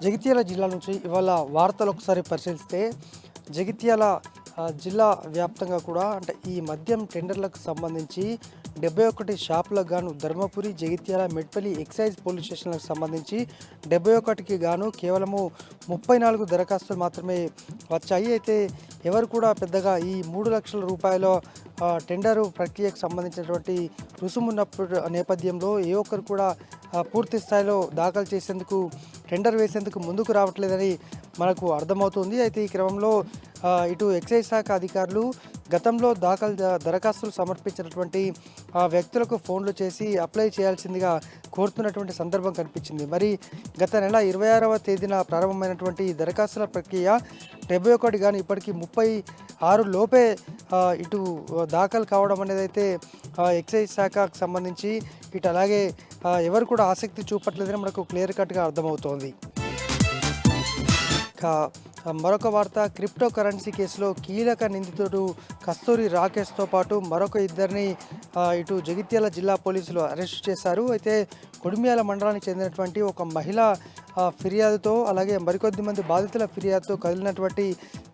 జగిత్యాల జిల్లా నుంచి ఇవాళ వార్తలు ఒకసారి పరిశీలిస్తే జగిత్యాల జిల్లా వ్యాప్తంగా కూడా అంటే ఈ మద్యం టెండర్లకు సంబంధించి 71 షాపులకు గాను ధర్మపురి, జగిత్యాల, మెట్పల్లి ఎక్సైజ్ పోలీస్ స్టేషన్లకు సంబంధించి 71కి గాను కేవలము 34 దరఖాస్తులు మాత్రమే వచ్చాయి. అయితే ఎవరు కూడా పెద్దగా ఈ 3 లక్షల రూపాయల టెండరు ప్రక్రియకు సంబంధించినటువంటి రుసుము నేపథ్యంలో ఏ ఒక్కరు కూడా పూర్తి స్థాయిలో దాఖలు చేసేందుకు టెండర్ వేసేందుకు ముందుకు రావట్లేదని మనకు అర్థమవుతుంది. అయితే ఈ క్రమంలో ఇటు ఎక్సైజ్ శాఖ అధికారులు గతంలో దరఖాస్తులు సమర్పించినటువంటి వ్యక్తులకు ఫోన్లు చేసి అప్లై చేయాల్సిందిగా కోరుతున్నటువంటి సందర్భం కనిపించింది. మరి గత నెల 26వ తేదీన ప్రారంభమైనటువంటి దరఖాస్తుల ప్రక్రియ 71 కానీ ఇప్పటికీ 36 లోపే ఇటు దాఖలు కావడం అనేది అయితే ఎక్సైజ్ శాఖకు సంబంధించి ఇటు అలాగే ఎవరు కూడా ఆసక్తి చూపట్లేదని మనకు క్లియర్ కట్గా అర్థమవుతోంది. మరొక వార్త, క్రిప్టో కరెన్సీ కేసులో కీలక నిందితుడు కస్తూరి రాకేష్తో పాటు మరొక ఇద్దరిని ఇటు జగిత్యాల జిల్లా పోలీసులు అరెస్ట్ చేశారు. అయితే కొడిమ్యాల మండలానికి చెందినటువంటి ఒక మహిళ ఫిర్యాదుతో అలాగే మరికొద్ది మంది బాధితుల ఫిర్యాదుతో కదిలినటువంటి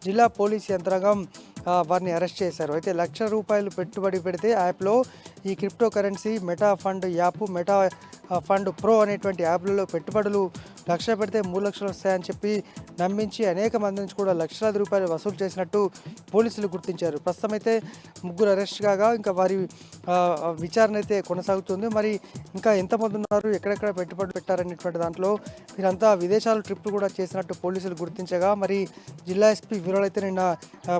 జిల్లా పోలీస్ యంత్రాంగం వారిని అరెస్ట్ చేశారు. అయితే ₹1,00,000 పెట్టుబడి పెడితే యాప్లో ఈ crypto currency meta fund app, meta fund pro అనేటువంటి యాప్లలో పెట్టుబడులు లక్ష పెడితే 3 లక్షలు వస్తాయని చెప్పి నమ్మించి అనేక మంది నుంచి కూడా లక్షలాది రూపాయలు వసూలు చేసినట్టు పోలీసులు గుర్తించారు. ప్రస్తుతం అయితే 3 అరెస్ట్ కాగా ఇంకా వారి విచారణ అయితే కొనసాగుతుంది. మరి ఇంకా ఎంతమంది ఉన్నారు, ఎక్కడెక్కడ పెట్టుబడులు పెట్టారనేటువంటి దాంట్లో వీరంతా విదేశాలు ట్రిప్లు కూడా చేసినట్టు పోలీసులు గుర్తించగా మరి జిల్లా ఎస్పీ వివరాలు అయితే నిన్న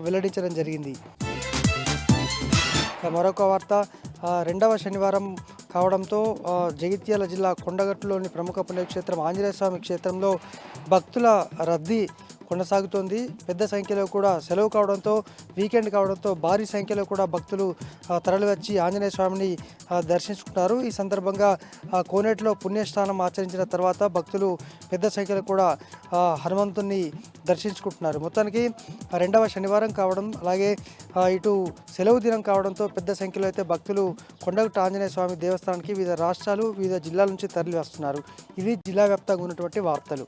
వెల్లడించడం జరిగింది. మరొక వార్త, రెండవ శనివారం కావడంతో జగిత్యాల జిల్లా కొండగట్టులోని ప్రముఖ పుణ్యక్షేత్రం ఆంజనేయ స్వామి క్షేత్రంలో భక్తుల రద్దీ కొనసాగుతోంది. పెద్ద సంఖ్యలో కూడా సెలవు కావడంతో, వీకెండ్ కావడంతో భారీ సంఖ్యలో కూడా భక్తులు తరలివచ్చి ఆంజనేయ స్వామిని దర్శించుకుంటారు. ఈ సందర్భంగా కోనేటిలో పుణ్యస్నానం ఆచరించిన తర్వాత భక్తులు పెద్ద సంఖ్యలో కూడా హనుమంతుని దర్శించుకుంటున్నారు. మొత్తానికి రెండవ శనివారం కావడం అలాగే ఇటు సెలవు దినం కావడంతో పెద్ద సంఖ్యలో అయితే భక్తులు కొండగట్టు ఆంజనేయ స్వామి దేవస్థానానికి వివిధ రాష్ట్రాలు, వివిధ జిల్లాల నుంచి తరలి వస్తున్నారు. ఇది జిల్లా వ్యాప్తంగా ఉన్నటువంటి వార్తలు.